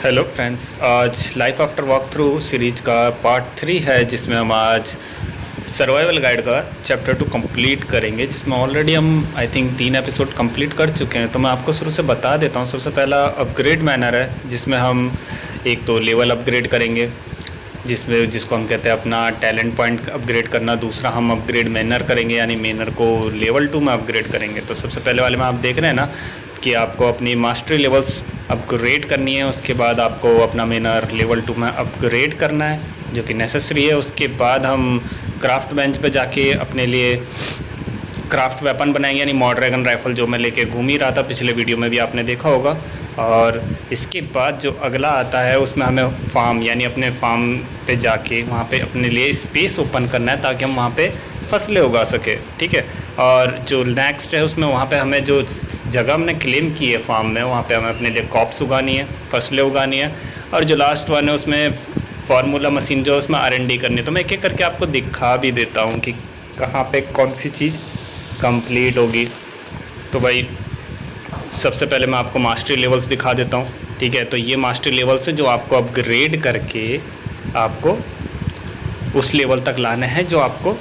Hello friends, आज life after walk through series का part 3 है जिसमें हम आज सर्वाइवल गाइड का चैप्टर 2 कंप्लीट करेंगे, जिसमें ऑलरेडी हम आई थिंक 3 एपिसोड कंप्लीट कर चुके हैं। तो मैं आपको शुरू से बता देता हूँ। सबसे पहला अपग्रेड मैनर है, जिसमें हम एक तो लेवल अपग्रेड करेंगे, जिसको हम कहते हैं अपना टैलेंट पॉइंट अपग्रेड करना। दूसरा हम अपग्रेड मैनर करेंगे, यानी मैनर को लेवल 2 में अपग्रेड करेंगे। तो सबसे पहले वाले में आप देख रहे हैं ना कि आपको अपनी मास्टरी लेवल्स अपग्रेड करनी है। उसके बाद आपको अपना मैनर लेवल 2 में अपग्रेड करना है, जो कि नेसेसरी है। उसके बाद हम क्राफ्ट बेंच पे जाके अपने लिए क्राफ्ट वेपन बनाएंगे, यानी मॉडरेगन राइफल, जो मैं लेके घूम ही रहा था, पिछले वीडियो में भी आपने देखा होगा। और इसके बाद जो अगला आता है उसमें हमें फार्म, यानी अपने फार्म पे जाके वहाँ पे अपने लिए स्पेस ओपन करना है, ताकि हम वहाँ पे फसलें उगा सके। ठीक है। और जो नेक्स्ट है उसमें वहाँ पे हमें जो जगह हमने क्लेम की है फार्म में, वहाँ पे हमें अपने लिए क्रॉप्स उगानी है, फसलें उगानी है। और जो लास्ट वन है उसमें फार्मूला मशीन जो है उसमें R&D करनी है। तो मैं एक एक करके आपको दिखा भी देता हूँ कि कहाँ पे कौन सी चीज़ कंप्लीट होगी। तो भाई सबसे पहले मैं आपको मास्टरी लेवल्स दिखा देता हूँ। ठीक है। तो ये मास्टरी लेवल्स है जो आपको अपग्रेड करके आपको उस लेवल तक लाना है जो आपको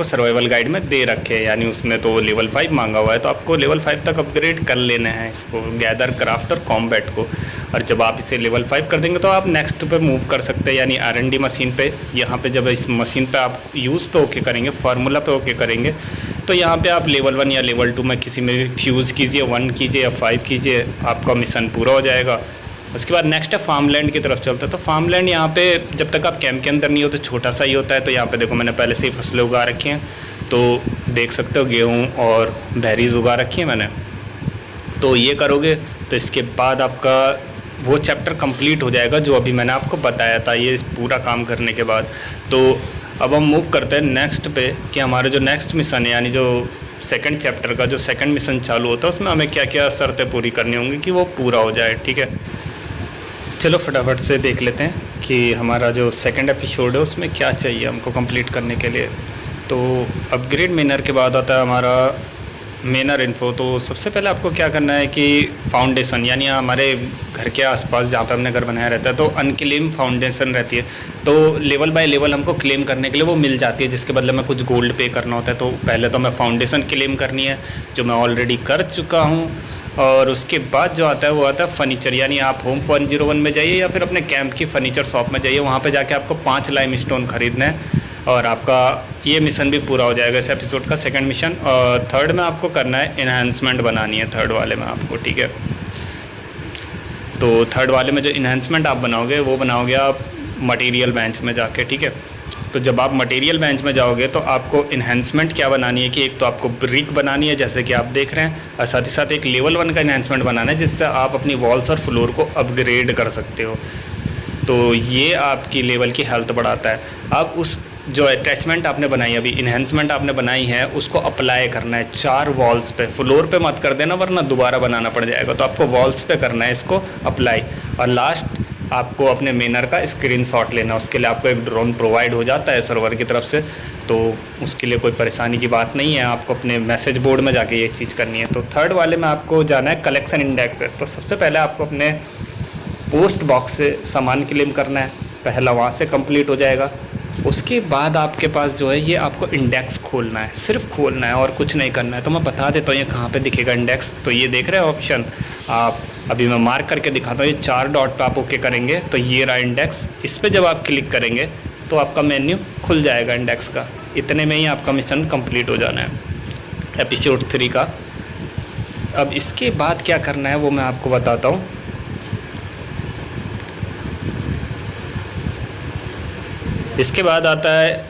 सर्वाइवल गाइड में दे रखे हैं, यानी उसमें तो लेवल 5 मांगा हुआ है। तो आपको लेवल 5 तक अपग्रेड कर लेना है इसको, गैदर, क्राफ्ट और कॉम्बैट को। और जब आप इसे लेवल 5 कर देंगे तो आप नेक्स्ट पे मूव कर सकते हैं, यानी R&D मशीन पे। यहाँ पे जब इस मशीन पे आप यूज़ पे ओके करेंगे, फार्मूला पे ओके करेंगे, तो यहाँ पे आप लेवल 1 या लेवल 2 में किसी में भी फ्यूज़ कीजिए, 1 कीजिए या 5 कीजिए, आपका मिशन पूरा हो जाएगा। उसके बाद नेक्स्ट है फार्मलैंड की तरफ चलता है। तो फार्मलैंड यहाँ पे जब तक आप कैंप के अंदर नहीं हो तो छोटा सा ही होता है। तो यहाँ पे देखो मैंने पहले से ही फसलें उगा रखी हैं, तो देख सकते हो गेहूँ और बेरीज उगा रखी हैं मैंने। तो ये करोगे तो इसके बाद आपका वो चैप्टर कंप्लीट हो जाएगा जो अभी मैंने आपको बताया था, ये पूरा काम करने के बाद। तो अब हम मूव करते हैं नेक्स्ट पे कि हमारा जो नेक्स्ट मिशन है, यानी जो सेकंड चैप्टर का जो सेकंड मिशन चालू होता है, उसमें हमें क्या क्या शर्तें पूरी करनी होंगी कि वो पूरा हो जाए। ठीक है। चलो फटाफट से देख लेते हैं कि हमारा जो सेकंड एपिसोड है उसमें क्या चाहिए हमको कंप्लीट करने के लिए। तो अपग्रेड मैनर के बाद आता है हमारा मैनर इन्फो। तो सबसे पहले आपको क्या करना है कि फाउंडेशन, यानी हमारे घर के आसपास जहाँ पे हमने घर बनाया रहता है तो अनक्लेम फाउंडेशन रहती है। तो लेवल बाय लेवल हमको क्लेम करने के लिए वो मिल जाती है, जिसके बदले में कुछ गोल्ड पे करना होता है। तो पहले तो मैं फाउंडेशन क्लेम करनी है, जो मैं ऑलरेडी कर चुका हूँ। और उसके बाद जो आता है वो आता है फर्नीचर, यानी आप होम 101 में जाइए या फिर अपने कैंप की फर्नीचर शॉप में जाइए, वहाँ पे जाके आपको 5 लाइम स्टोन खरीदना है और आपका ये मिशन भी पूरा हो जाएगा, इस एपिसोड का सेकंड मिशन। और थर्ड में आपको करना है इन्हांसमेंट बनानी है, थर्ड वाले में आपको। ठीक है। तो थर्ड वाले में जो इन्हांसमेंट आप बनाओगे वो बनाओगे आप मटेरियल बेंच में जाके। ठीक है। तो जब आप मटेरियल बेंच में जाओगे तो आपको इन्हांसमेंट क्या बनानी है कि एक तो आपको ब्रिक बनानी है, जैसे कि आप देख रहे हैं, और साथ ही साथ एक लेवल 1 का इन्हांसमेंट बनाना है, जिससे आप अपनी वॉल्स और फ्लोर को अपग्रेड कर सकते हो। तो ये आपकी लेवल की हेल्थ बढ़ाता है। अब उस जो अटैचमेंट आपने बनाई, अभी इन्हांसमेंट आपने बनाई है, उसको अप्लाई करना है 4 वॉल्स पे। फ्लोर पे मत कर देना वरना दोबारा बनाना पड़ जाएगा। तो आपको वॉल्स पे करना है इसको अप्लाई। और लास्ट आपको अपने मैनर का स्क्रीनशॉट लेना, उसके लिए आपको एक ड्रोन प्रोवाइड हो जाता है सर्वर की तरफ से। तो उसके लिए कोई परेशानी की बात नहीं है, आपको अपने मैसेज बोर्ड में जाके ये चीज़ करनी है। तो थर्ड वाले में आपको जाना है कलेक्शन इंडेक्स। तो सबसे पहले आपको अपने पोस्ट बॉक्स से सामान क्लेम करना है, पहला वहाँ से कंप्लीट हो जाएगा। उसके बाद आपके पास जो है ये आपको इंडेक्स खोलना है, सिर्फ खोलना है और कुछ नहीं करना है। तो मैं बता देता हूँ ये कहाँ पे दिखेगा इंडेक्स। तो ये देख रहे हैं ऑप्शन, आप अभी मैं मार्क करके दिखाता हूँ, ये 4 डॉट पे आप ओके करेंगे तो ये रहा इंडेक्स। इस पर जब आप क्लिक करेंगे तो आपका मेन्यू खुल जाएगा इंडेक्स का। इतने में ही आपका मिशन कंप्लीट हो जाना है एपिसोड 3 का। अब इसके बाद क्या करना है वो मैं आपको बताता हूँ। इसके बाद आता है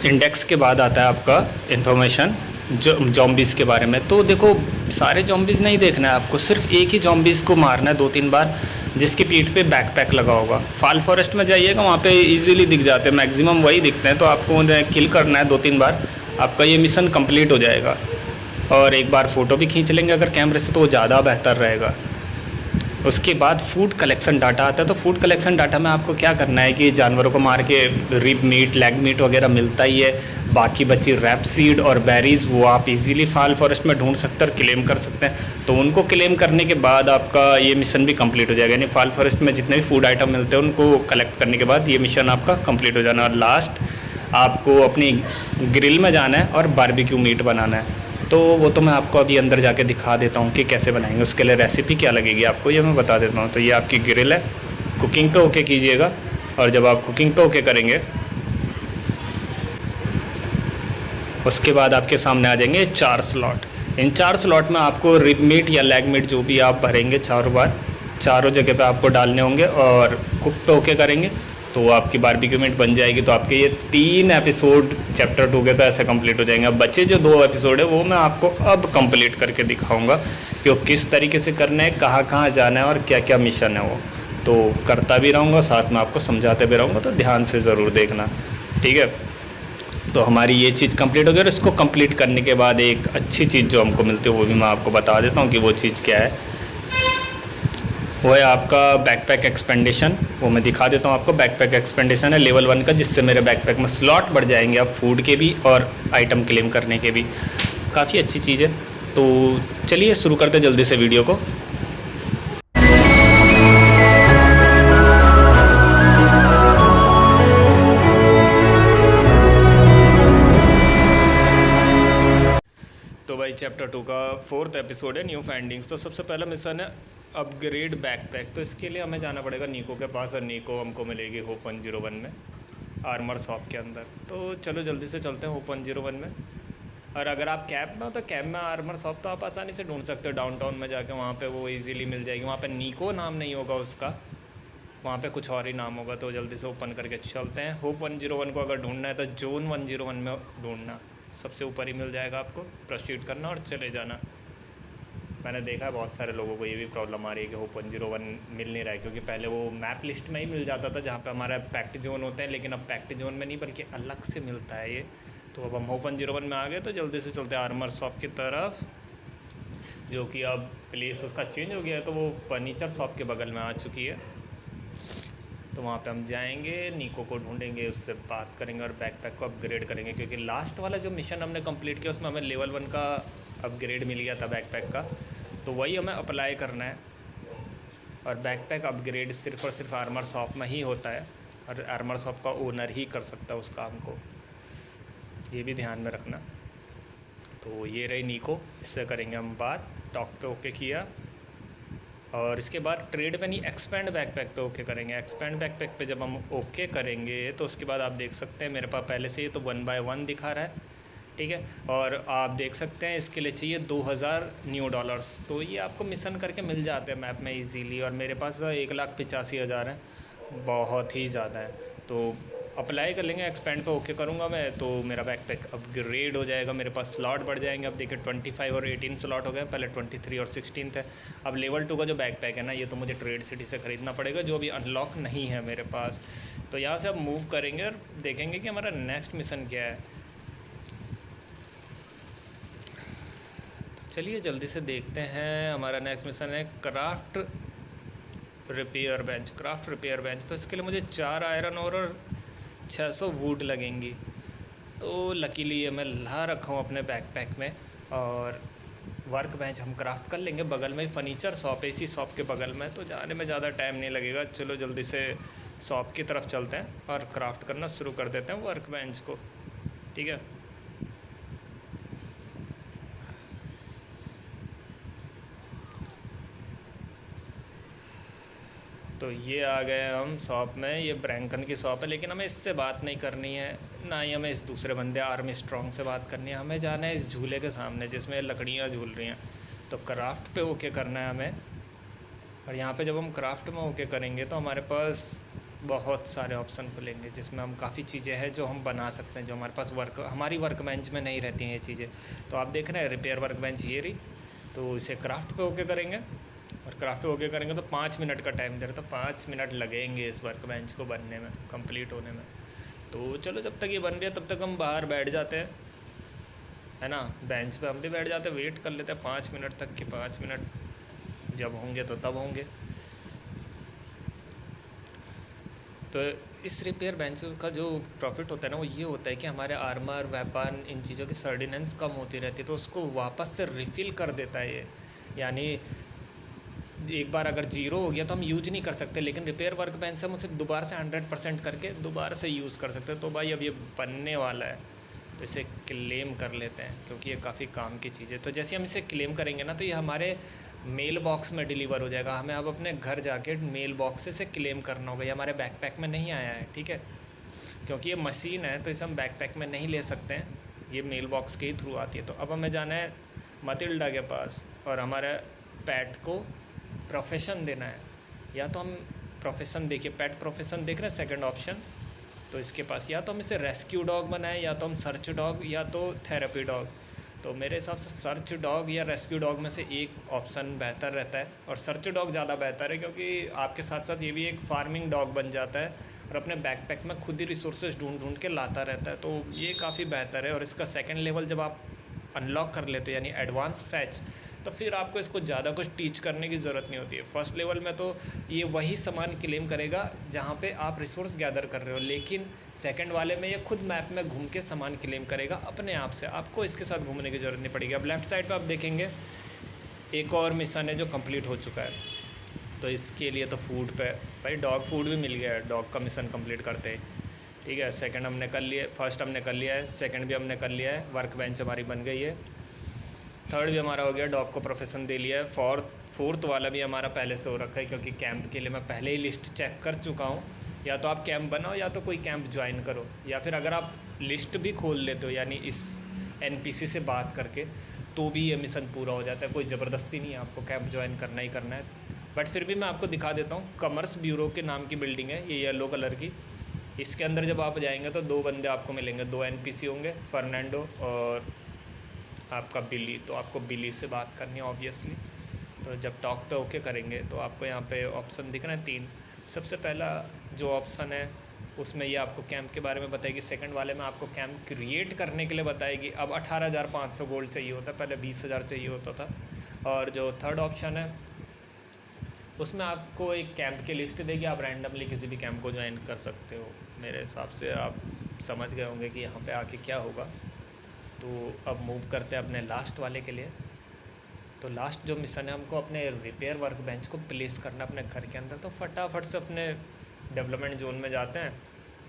इंडेक्स के बाद आता है आपका इन्फॉर्मेशन जो जॉम्बीज़ के बारे में। तो देखो सारे जॉम्बीज़ नहीं देखना है आपको, सिर्फ एक ही जॉम्बीज़ को मारना है 2-3 बार, जिसकी पीठ पे बैकपैक लगा होगा। फाल फॉरेस्ट में जाइएगा, वहाँ पे इजीली दिख जाते हैं, मैक्सिमम वही दिखते हैं। तो आपको उन्हें किल करना है 2-3 बार, आपका ये मिशन कंप्लीट हो जाएगा। और एक बार फ़ोटो भी खींच लेंगे अगर कैमरे से तो वो ज़्यादा बेहतर रहेगा। उसके बाद फूड कलेक्शन डाटा आता है। तो फूड कलेक्शन डाटा में आपको क्या करना है कि जानवरों को मार के रिब मीट, लेग मीट वगैरह मिलता ही है। बाकी बची रैपसीड और बेरीज़, वो आप इजीली फाल फॉरेस्ट में ढूंढ सकते हैं और क्लेम कर सकते हैं। तो उनको क्लेम करने के बाद आपका ये मिशन भी कंप्लीट हो जाएगा। यानी फाल फॉरेस्ट में जितने भी फूड आइटम मिलते हैं उनको कलेक्ट करने के बाद ये मिशन आपका कंप्लीट हो जाना। और लास्ट आपको अपनी ग्रिल में जाना है और बारबेक्यू मीट बनाना है। तो वो तो मैं आपको अभी अंदर जाके दिखा देता हूँ कि कैसे बनाएंगे। उसके लिए रेसिपी क्या लगेगी आपको ये मैं बता देता हूँ। तो ये आपकी ग्रिल है, कुकिंग पे ओके कीजिएगा। और जब आप कुकिंग पे ओके करेंगे उसके बाद आपके सामने आ जाएंगे 4 स्लॉट। इन 4 स्लॉट में आपको रिब मीट या लेग मीट जो भी आप भरेंगे चारों बार, चारों जगह पे आपको डालने होंगे और कुक पे ओके करेंगे तो आपकी बारबेक्यू मीट बन जाएगी। तो आपके ये 3 एपिसोड चैप्टर 2 के तो ऐसे कंप्लीट हो जाएंगे। अब बचे जो 2 एपिसोड है वो मैं आपको अब कंप्लीट करके दिखाऊंगा कि वो किस तरीके से करना है, कहाँ कहाँ जाना है और क्या क्या मिशन है वो। तो करता भी रहूँगा, साथ में आपको समझाते भी रहूँगा, तो ध्यान से ज़रूर देखना, ठीक है। तो हमारी ये चीज़ कंप्लीट हो गई और इसको कंप्लीट करने के बाद एक अच्छी चीज़ जो हमको मिलती है वो भी मैं आपको बता देता हूँ कि वो चीज़ क्या है। वो है आपका बैकपैक एक्सपेंडेशन। वो मैं दिखा देता हूँ आपको। बैकपैक एक्सपेंडेशन है लेवल 1 का, जिससे मेरे बैकपैक में स्लॉट बढ़ जाएंगे अब फूड के भी और आइटम क्लेम करने के भी। काफ़ी अच्छी चीज़ है। तो चलिए शुरू करते जल्दी से वीडियो को। तो भाई चैप्टर 2 का 4th एपिसोड है न्यू फाइंडिंग्स। तो सबसे पहला मिशन है अपग्रेड बैकपैक। तो इसके लिए हमें जाना पड़ेगा नीको के पास और नीको हमको मिलेगी होप 101 में, आर्मर शॉप के अंदर। तो चलो जल्दी से चलते हैं होप 101 में। और अगर आप कैब में हो तो कैब में आर्मर शॉप तो आप आसानी से ढूंढ सकते हो डाउनटाउन में जाके, वहाँ पे वो इजीली मिल जाएगी। वहाँ पे नीको नाम नहीं होगा उसका, वहाँ पे कुछ और ही नाम होगा। तो जल्दी से ओपन करके चलते हैं। होप 101 को अगर ढूंढना है तो जोन 101 में ढूंढना, सबसे ऊपर ही मिल जाएगा आपको। प्रोसीड करना और चले जाना। मैंने देखा है बहुत सारे लोगों को ये भी प्रॉब्लम आ रही है कि होप 101 मिल नहीं रहा है, क्योंकि पहले वो मैप लिस्ट में ही मिल जाता था जहाँ पे हमारा पैक्ट जोन होते हैं, लेकिन अब पैक्ट जोन में नहीं बल्कि अलग से मिलता है ये। तो अब हम होप 101 में आ गए। तो जल्दी से चलते हैं आर्मर शॉप की तरफ, जो कि अब प्लेस उसका चेंज हो गया है। तो वो फर्नीचर शॉप के बगल में आ चुकी है। तो वहाँ पे हम जाएंगे, नीको को ढूंढेंगे, उससे बात करेंगे और बैकपैक को अपग्रेड करेंगे। क्योंकि लास्ट वाला जो मिशन हमने कंप्लीट किया उसमें हमें लेवल 1 का अपग्रेड मिल गया था बैकपैक का। तो वही हमें अप्लाई करना है। और बैकपैक अपग्रेड सिर्फ़ और सिर्फ आर्मर शॉप में ही होता है और आर्मर शॉप का ओनर ही कर सकता है उस काम को, ये भी ध्यान में रखना। तो ये रही नीको, इससे करेंगे हम बात। टॉक पे ओके किया और इसके बाद ट्रेड पे नहीं, एक्सपेंड बैकपैक पे ओके करेंगे। एक्सपेंड बैकपैक पे जब हम ओके करेंगे तो उसके बाद आप देख सकते हैं मेरे पास पहले से ये तो 1 by 1 दिखा रहा है, ठीक है। और आप देख सकते हैं इसके लिए चाहिए 2000 न्यू डॉलर्स। तो ये आपको मिशन करके मिल जाते हैं मैप में इजीली। और मेरे पास 1,85,000 है, बहुत ही ज़्यादा है। तो अप्लाई कर लेंगे, एक्सपेंड पे ओके करूँगा मैं, तो मेरा बैकपैक अपग्रेड हो जाएगा। मेरे पास स्लॉट बढ़ जाएंगे। अब देखिए 25 और 18 स्लॉट हो गए, पहले 23 और 16 थे। अब लेवल 2 का जो बैकपैक है ना, ये तो मुझे ट्रेड सिटी से ख़रीदना पड़ेगा, जो अभी अनलॉक नहीं है मेरे पास। तो यहाँ से अब मूव करेंगे और देखेंगे कि हमारा नेक्स्ट मिशन क्या है। चलिए जल्दी से देखते हैं। हमारा नेक्स्ट मिशन है craft repair bench. Craft repair bench, तो इसके लिए मुझे 4 आयरन और 600 वुड लगेंगी। तो लकीली ये मैं ला रखा हूँ अपने बैकपैक में। और वर्क बेंच हम क्राफ्ट कर लेंगे, बगल में फर्नीचर शॉप है, इसी शॉप के बगल में, तो जाने में ज़्यादा टाइम नहीं लगेगा। चलो जल्दी से शॉप की तरफ चलते हैं और क्राफ्ट करना शुरू कर देते हैं वर्क बेंच को, ठीक है। तो ये आ गए हम शॉप में। ये ब्रैंकन की शॉप है, लेकिन हमें इससे बात नहीं करनी है, ना ही हमें इस दूसरे बंदे आर्मी स्ट्रॉन्ग से बात करनी है। हमें जाना है इस झूले के सामने जिसमें लकड़ियाँ झूल रही हैं। तो क्राफ्ट पे ओके करना है हमें। और यहाँ पे जब हम क्राफ्ट में ओके करेंगे तो हमारे पास बहुत सारे ऑप्शन खुलेंगे, जिसमें हम काफ़ी चीज़ें हैं जो हम बना सकते हैं, जो हमारे पास हमारी वर्क बेंच में नहीं रहती हैं ये चीज़ें। तो आप देख रहे हैं रिपेयर वर्क बेंच ये रही। तो इसे क्राफ्ट पे ओके करेंगे और क्राफ्ट ओके करेंगे तो 5 मिनट का टाइम दे रहा, तो 5 मिनट लगेंगे इस वर्क बेंच को बनने में, कंप्लीट होने में। तो चलो जब तक ये बन गया तब तक हम बाहर बैठ जाते हैं, है ना। बेंच पे हम भी बैठ जाते हैं, वेट कर लेते हैं 5 मिनट तक कि 5 मिनट जब होंगे तो तब होंगे। तो इस रिपेयर बेंच का जो प्रॉफिट होता है ना, वो ये होता है कि हमारे आर्मर, वेपन, इन चीज़ों की सर्डिनेंस कम होती रहती है, तो उसको वापस से रिफ़िल कर देता है ये। यानी एक बार अगर ज़ीरो हो गया तो हम यूज नहीं कर सकते, लेकिन रिपेयर वर्क बेंच से हम उसे दोबारा से 100% करके दोबारा से यूज़ कर सकते हैं। तो भाई अब ये बनने वाला है, तो इसे क्लेम कर लेते हैं, क्योंकि ये काफ़ी काम की चीज़ है। तो जैसे हम इसे क्लेम करेंगे ना, तो ये हमारे मेल बॉक्स में डिलीवर हो जाएगा। हमें अब अपने घर जाके मेल बॉक्स से क्लेम करना होगा। ये हमारे बैकपैक में नहीं आया है, ठीक है, क्योंकि ये मशीन है, तो इसे हम बैकपैक में नहीं ले सकते हैं, ये मेल बॉक्स के ही थ्रू आती है। तो अब हमें जाना है मतिल्डा के पास और हमारे पेट को प्रोफेशन देना है। या तो हम प्रोफेशन देखिए, पेट प्रोफेशन देख रहे हैं, सेकंड ऑप्शन, तो इसके पास या तो हम इसे रेस्क्यू डॉग बनाएं, या तो हम सर्च डॉग, या तो थेरेपी डॉग। तो मेरे हिसाब से सर्च डॉग या रेस्क्यू डॉग में से एक ऑप्शन बेहतर रहता है, और सर्च डॉग ज़्यादा बेहतर है, क्योंकि आपके साथ साथ ये भी एक फार्मिंग डॉग बन जाता है और अपने बैकपैक में खुद ही रिसोर्सेज ढूंढ के लाता रहता है। तो ये काफ़ी बेहतर है। और इसका सेकेंड लेवल जब आप अनलॉक कर लेते हो, यानी एडवांस फैच, तो फिर आपको इसको ज़्यादा कुछ टीच करने की ज़रूरत नहीं होती है। फर्स्ट लेवल में तो ये वही सामान क्लेम करेगा जहाँ पे आप रिसोर्स गैदर कर रहे हो, लेकिन सेकंड वाले में ये खुद मैप में घूम के सामान क्लेम करेगा अपने आप से, आपको इसके साथ घूमने की ज़रूरत नहीं पड़ेगी। अब लेफ़्ट साइड पे आप देखेंगे एक और मिशन है जो कंप्लीट हो चुका है। तो इसके लिए तो फूड पे भाई डॉग फूड भी मिल गया है, डॉग का मिशन कंप्लीट करते हैं, ठीक है। सेकंड हमने कर लिया, फर्स्ट हमने कर लिया है, सेकंड भी हमने कर लिया है, वर्क बेंच हमारी बन गई है, थर्ड भी हमारा हो गया, डॉग को प्रोफेशन दे लिया है, फोर्थ वाला भी हमारा पहले से हो रखा है, क्योंकि कैंप के लिए मैं पहले ही लिस्ट चेक कर चुका हूँ। या तो आप कैंप बनाओ, या तो कोई कैंप ज्वाइन करो, या फिर अगर आप लिस्ट भी खोल लेते हो, यानी इस NPC से बात करके, तो भी ये मिशन पूरा हो जाता है। कोई ज़बरदस्ती नहीं है, आपको कैंप ज्वाइन करना ही करना है। बट फिर भी मैं आपको दिखा देता हूँ, कॉमर्स ब्यूरो के नाम की बिल्डिंग है ये, येलो कलर की। इसके अंदर जब आप जाएंगे तो 2 बंदे आपको मिलेंगे, 2 NPC होंगे, फर्नांडो और आपका बिली। तो आपको बिली से बात करनी है ऑब्वियसली। तो जब टॉक पे ओके करेंगे तो आपको यहाँ पे ऑप्शन दिख रहे हैं 3। सबसे पहला जो ऑप्शन है उसमें ये आपको कैंप के बारे में बताएगी, सेकंड वाले में आपको कैंप क्रिएट करने के लिए बताएगी। अब 18,500 गोल्ड चाहिए होता है, पहले 20,000 चाहिए होता था। और जो थर्ड ऑप्शन है उसमें आपको एक कैंप की लिस्ट देगी, आप रैंडमली किसी भी कैंप को ज्वाइन कर सकते हो। मेरे हिसाब से आप समझ गए होंगे कि यहाँ पे आके क्या होगा। तो अब मूव करते हैं अपने लास्ट वाले के लिए। तो लास्ट जो मिशन है, हमको अपने रिपेयर वर्क बेंच को प्लेस करना अपने घर के अंदर। तो फटाफट से अपने डेवलपमेंट जोन में जाते हैं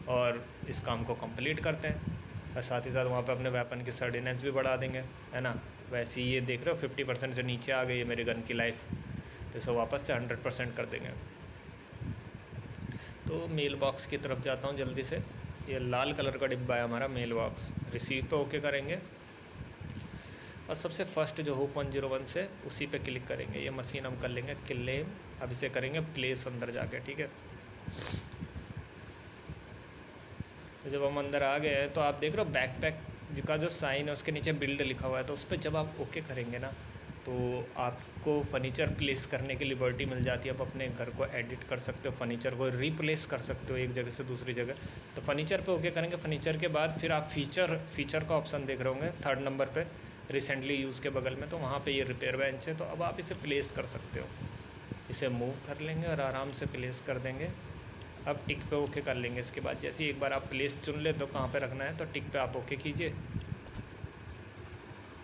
और इस काम को कंप्लीट करते हैं, और साथ ही साथ वहाँ पे अपने वेपन की सर्डिनेंस भी बढ़ा देंगे, है ना। वैसे ही ये देख रहे हो 50% से नीचे आ गई है मेरी गन की लाइफ, तो इसे वापस से 100% कर देंगे। तो मेल बॉक्स की तरफ जाता हूँ जल्दी से। ये लाल कलर का डिब्बा है हमारा मेल बॉक्स, रिसीव पे ओके करेंगे और सबसे फर्स्ट जो हो 101 से उसी पे क्लिक करेंगे। ये मशीन हम कर लेंगे क्लेम। अब इसे करेंगे प्लेस अंदर जाके, ठीक है। तो जब हम अंदर आ गए हैं तो आप देख रहे हो बैकपैक का जो साइन है उसके नीचे बिल्ड लिखा हुआ है, तो उस पर जब आप ओके करेंगे ना तो आपको फ़र्नीचर प्लेस करने की लिबर्टी मिल जाती है। आप अपने घर को एडिट कर सकते हो, फ़र्नीचर को रिप्लेस कर सकते हो एक जगह से दूसरी जगह। तो फ़र्नीचर पे ओके करेंगे। फ़र्नीचर के बाद फिर आप फीचर का ऑप्शन देख रहे होंगे 3rd नंबर पे, रिसेंटली यूज़ के बगल में। तो वहाँ पे ये रिपेयर बेंच है, तो अब आप इसे प्लेस कर सकते हो। इसे मूव कर लेंगे और आराम से प्लेस कर देंगे। अब टिक पे ओके कर लेंगे। इसके बाद जैसे ही एक बार आप प्लेस चुन ले तो कहाँ पे रखना है, तो टिक पे आप ओके कीजिए,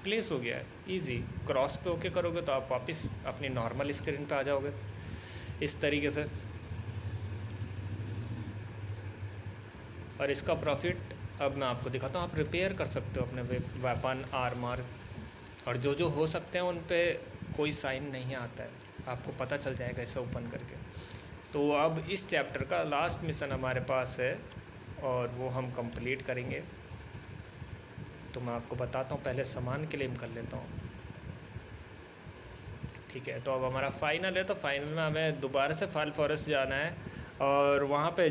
प्लेस हो गया है, इजी। क्रॉस पे ओके करोगे तो आप वापस अपनी नॉर्मल स्क्रीन पे आ जाओगे इस तरीके से। और इसका प्रॉफिट अब मैं आपको दिखाता हूँ। आप रिपेयर कर सकते हो अपने वेपन, आर्मर, और जो हो सकते हैं उन पे कोई साइन नहीं आता है, आपको पता चल जाएगा इसे ओपन करके। तो अब इस चैप्टर का लास्ट मिशन हमारे पास है और वो हम कंप्लीट करेंगे। तो मैं आपको बताता हूँ, पहले सामान क्लेम कर लेता हूँ, ठीक है। तो अब हमारा फाइनल है, तो फाइनल में हमें दोबारा से फाल फॉरेस्ट जाना है और वहाँ पे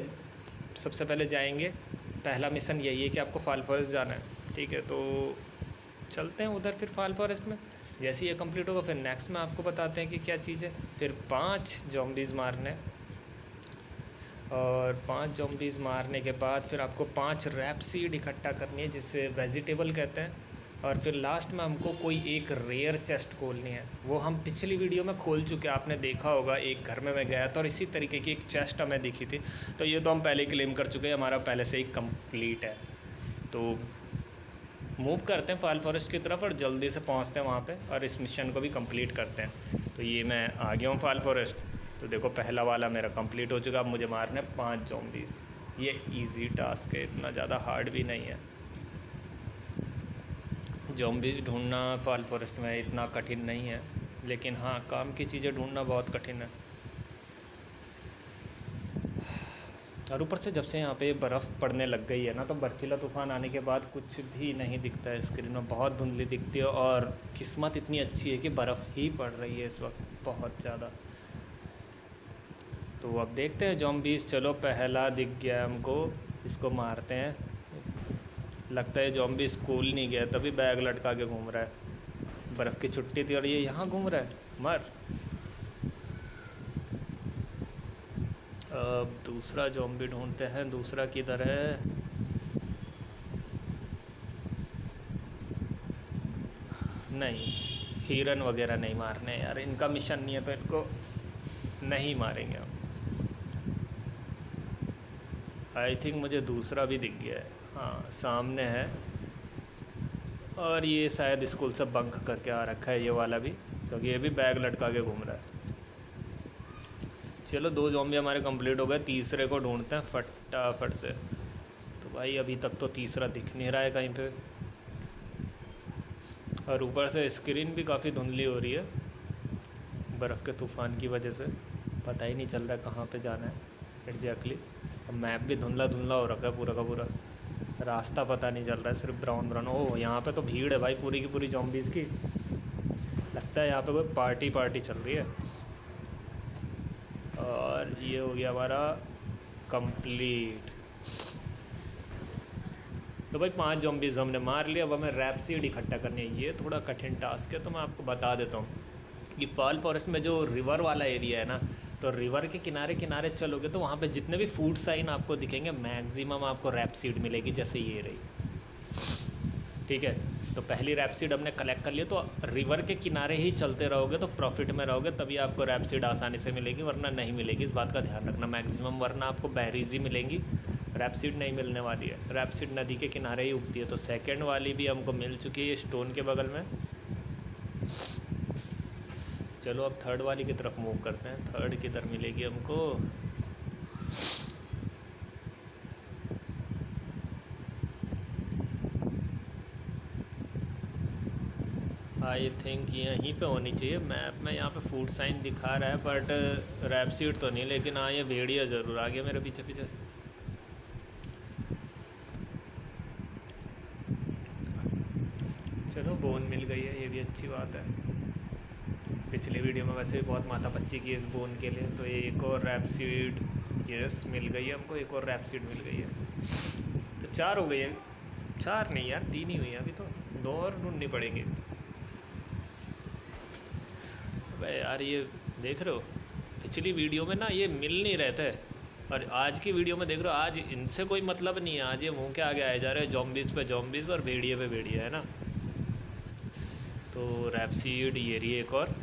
सबसे पहले जाएंगे। पहला मिशन यही है कि आपको फाल फॉरेस्ट जाना है, ठीक है। तो चलते हैं उधर फिर फाल फॉरेस्ट में। जैसे ये कंप्लीट होगा फिर नेक्स्ट में आपको बताते हैं कि क्या चीज़ है। फिर 5 ज़ॉम्बीज़ मारने, और 5 ज़ॉम्बीज़ मारने के बाद फिर आपको 5 रैप सीड इकट्ठा करनी है, जिसे वेजिटेबल कहते हैं। और फिर लास्ट में हमको कोई एक रेयर चेस्ट खोलनी है। वो हम पिछली वीडियो में खोल चुके हैं, आपने देखा होगा। एक घर में मैं गया था और इसी तरीके की एक चेस्ट हमें दिखी थी, तो ये तो हम पहले ही क्लेम कर चुके हैं, हमारा पहले से ही कंप्लीट है। तो मूव करते हैं फाल फॉरेस्ट की तरफ और जल्दी से पहुंचते हैं वहाँ पे और इस मिशन को भी कंप्लीट करते हैं। तो ये मैं आ गया हूँ फाल फॉरेस्ट। तो देखो पहला वाला मेरा कंप्लीट हो चुका। अब मुझे मारने 5 ज़ॉम्बीज़। ये इजी टास्क है, इतना ज़्यादा हार्ड भी नहीं है। ज़ॉम्बीज़ ढूंढना फाल फॉरेस्ट में इतना कठिन नहीं है, लेकिन हाँ काम की चीज़ें ढूंढना बहुत कठिन है। और ऊपर से जब से यहाँ पे बर्फ़ पड़ने लग गई है ना, तो बर्फीला तूफ़ान आने के बाद कुछ भी नहीं दिखता है स्क्रीन में, बहुत धुंधली दिखती है। और किस्मत इतनी अच्छी है कि बर्फ़ ही पड़ रही है इस वक्त बहुत ज़्यादा। तो अब देखते हैं ज़ॉम्बीज़। चलो पहला दिख गया हमको, इसको मारते हैं। लगता है ज़ॉम्बी स्कूल नहीं गया, तभी बैग लटका के घूम रहा है। बर्फ़ की छुट्टी थी और ये यहाँ घूम रहा है। मर। अब दूसरा ज़ॉम्बी ढूंढते हैं, दूसरा किधर है? नहीं, हिरन वगैरह नहीं मारने यार, इनका मिशन नहीं है तो इनको नहीं मारेंगे हम। आई थिंक मुझे दूसरा भी दिख गया है, हाँ सामने है। और ये शायद स्कूल से बंक करके आ रखा है ये वाला भी, क्योंकि ये भी बैग लटका के घूम रहा है। चलो 2 ज़ॉम्बी हमारे कंप्लीट हो गए, तीसरे को ढूंढते हैं फटाफट से। तो भाई अभी तक तो तीसरा दिख नहीं रहा है कहीं पे, और ऊपर से स्क्रीन भी काफ़ी धुंधली हो रही है बर्फ़ के तूफ़ान की वजह से। पता ही नहीं चल रहा है कहाँ पे जाना है एग्जैक्टली। अब मैप भी धुंधला धुंधला हो रखा है पूरा का पूरा, रास्ता पता नहीं चल रहा है, सिर्फ ब्राउन ब्राउन। ओह यहाँ पे तो भीड़ है भाई पूरी की पूरी ज़ॉम्बीज़ की। लगता है यहाँ पे कोई पार्टी चल रही है। और ये हो गया हमारा कंप्लीट। तो भाई 5 ज़ॉम्बीज़ हमने मार लिया। अब हमें रैपसीड इकट्ठा करनी है। ये थोड़ा कठिन टास्क है, तो मैं आपको बता देता हूँ कि फाल फॉरेस्ट में जो रिवर वाला एरिया है ना, तो रिवर के किनारे किनारे चलोगे तो वहाँ पे जितने भी फूड साइन आपको दिखेंगे मैक्सिमम आपको रैपसीड मिलेगी, जैसे ये रही। ठीक है, तो पहली रैपसीड हमने कलेक्ट कर लिया। तो रिवर के किनारे ही चलते रहोगे तो प्रॉफिट में रहोगे, तभी आपको रैपसीड आसानी से मिलेगी, वरना नहीं मिलेगी। इस बात का ध्यान रखना मैक्सिमम, वरना आपको बैरीज ही मिलेंगी, रैपसीड नहीं मिलने वाली है। रैपसीड नदी के किनारे ही उगती है। तो सेकेंड वाली भी हमको मिल चुकी है स्टोन के बगल में। चलो अब थर्ड वाली की तरफ मूव करते हैं। थर्ड किधर मिलेगी हमको? आई थिंक यहीं पे होनी चाहिए। मैप में यहाँ पे फूड साइन दिखा रहा है, बट रैपसीड तो नहीं, लेकिन हाँ ये भेड़िया ज़रूर आ गया मेरे पीछे पीछे। चलो बोन मिल गई है, ये भी अच्छी बात है। पिछली वीडियो में वैसे भी बहुत माथापच्ची की इस बोन के लिए। तो एक और रैपसीड, यस मिल गई है हमको, एक और रैपसीड मिल गई है। तो 4 हो गई है। 4 नहीं यार, 3 ही हुई है अभी तो, 2 और ढूंढनी पड़ेंगी। अबे यार ये देख रहे हो, पिछली वीडियो में ना ये मिल नहीं रहे थे, और आज की वीडियो में देख रहे हो आज इनसे कोई मतलब नहीं है। आज ये मुँह के आगे आए जा रहे हैं, ज़ॉम्बीज़ पे ज़ॉम्बीज़ और भेड़िए पे भेड़िया, है ना। तो रैपसीड ये रही एक और।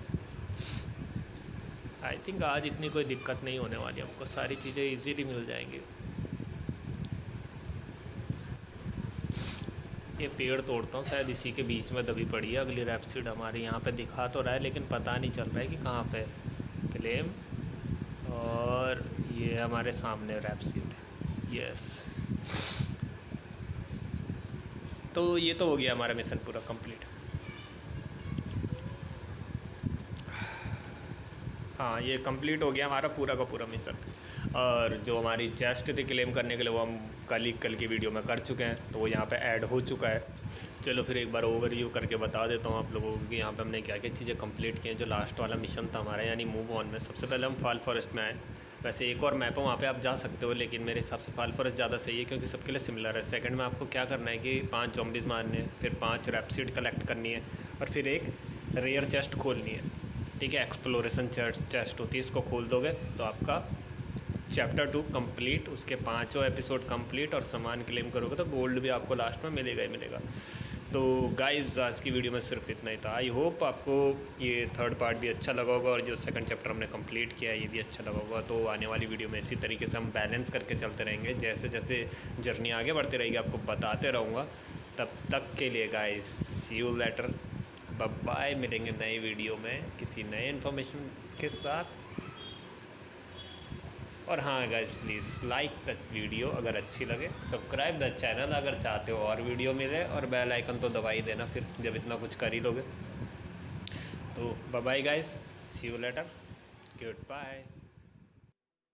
आई थिंक आज इतनी कोई दिक्कत नहीं होने वाली, हमको सारी चीज़ें इजीली मिल जाएंगी। ये पेड़ तोड़ता हूँ, शायद इसी के बीच में दबी पड़ी है अगली रैपसीड हमारे। यहाँ पे दिखा तो रहा है लेकिन पता नहीं चल रहा है कि कहाँ पे क्लेम। और ये हमारे सामने रैपसीड, यस। तो ये तो हो गया हमारा मिशन पूरा कंप्लीट। हाँ ये कंप्लीट हो गया हमारा पूरा का पूरा मिशन। और जो हमारी चेस्ट थी क्लेम करने के लिए, वो हम कल की वीडियो में कर चुके हैं, तो वो यहाँ पे ऐड हो चुका है। चलो फिर एक बार ओवरव्यू करके बता देता हूँ आप लोगों को कि यहाँ पे हमने क्या क्या चीज़ें कंप्लीट की हैं। जो लास्ट वाला मिशन था हमारा, यानी मूव ऑन में, सबसे पहले हम फाल फॉरेस्ट में आए। वैसे एक और मैप है, वहाँ पे आप जा सकते हो, लेकिन मेरे हिसाब से फाल फॉरेस्ट ज़्यादा सही है क्योंकि सबके लिए सिमिलर है। सेकंड में आपको क्या करना है कि 5 ज़ॉम्बीज़ मारने हैं, फिर 5 रैपसीड कलेक्ट करनी है, और फिर एक रेयर चेस्ट खोलनी है। ठीक है, एक्सप्लोरेशन चेस्ट होती है, इसको खोल दोगे तो आपका चैप्टर 2 कंप्लीट, उसके 5 एपिसोड कंप्लीट, और सामान क्लेम करोगे तो गोल्ड भी आपको लास्ट में मिलेगा ही मिलेगा। तो गाइज़ आज की वीडियो में सिर्फ इतना ही था। आई होप आपको ये थर्ड पार्ट भी अच्छा लगा होगा और जो सेकंड चैप्टर हमने कंप्लीट किया है ये भी अच्छा लगा होगा। तो आने वाली वीडियो में इसी तरीके से हम बैलेंस करके चलते रहेंगे, जैसे जैसे जर्नी आगे बढ़ती रहेगी आपको बताते रहूँगा। तब तक के लिए guys see you later, bye bye. मिलेंगे नई वीडियो में किसी नए इन्फॉर्मेशन के साथ। और हाँ guys please like the video अगर अच्छी लगे, सब्सक्राइब द चैनल अगर चाहते हो और वीडियो मिले, और बेल आइकन तो दबा ही देना फिर जब इतना कुछ कर ही लोगे। तो bye bye guys, see you later, good bye.